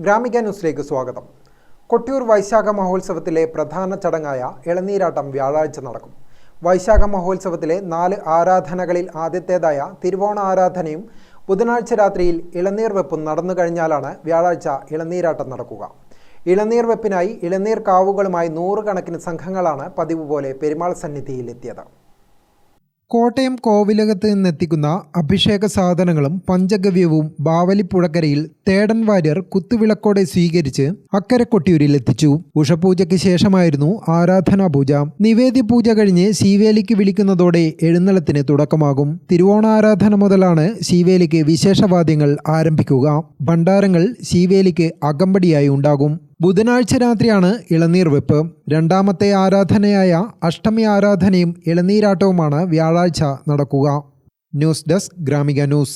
ഗ്രാമിക ന്യൂസിലേക്ക് സ്വാഗതം. കൊട്ടിയൂർ വൈശാഖ മഹോത്സവത്തിലെ പ്രധാന ചടങ്ങായ ഇളനീരാട്ടം വ്യാഴാഴ്ച നടക്കും. വൈശാഖ മഹോത്സവത്തിലെ 4 ആരാധനകളിൽ ആദ്യത്തേതായ തിരുവോണ ആരാധനയും ബുധനാഴ്ച രാത്രിയിൽ ഇളനീർ വെപ്പും നടന്നു കഴിഞ്ഞാലാണ് വ്യാഴാഴ്ച ഇളനീരാട്ടം നടക്കുക. ഇളനീർ വെപ്പിനായി ഇളനീർ കാവുകളുമായി 100 കണക്കിന് സംഘങ്ങളാണ് പതിവ് പോലെ പെരുമാൾ സന്നിധിയിലെത്തിയത്. കോട്ടയം കോവിലകത്ത് നിന്നെത്തിക്കുന്ന അഭിഷേക സാധനങ്ങളും പഞ്ചഗവ്യവും ബാവലിപ്പുഴക്കരയിൽ തേടൻ വാര്യർ കുത്തുവിളക്കോടെ സ്വീകരിച്ച് അക്കരെ കൊട്ടിയൂരിൽ എത്തിച്ചു. ഉഷപൂജയ്ക്ക് ശേഷമായിരുന്നു ആരാധനാ പൂജ. നിവേദ്യ പൂജ കഴിഞ്ഞ് ശീവേലിക്ക് വിളിക്കുന്നതോടെ എഴുന്നള്ളത്തിന് തുടക്കമാകും. തിരുവോണാരാധന മുതലാണ് ശീവേലിക്ക് വിശേഷവാദ്യങ്ങൾ ആരംഭിക്കുക. ഭണ്ഡാരങ്ങൾ ശീവേലിക്ക് അകമ്പടിയായി ഉണ്ടാകും. ബുധനാഴ്ച രാത്രിയാണ് ഇളനീർ വെപ്പ്. രണ്ടാമത്തെ ആരാധനയായ അഷ്ടമി ആരാധനയും ഇളനീരാട്ടവുമാണ് വ്യാഴാഴ്ച നടക്കുക. News desk Gramika news.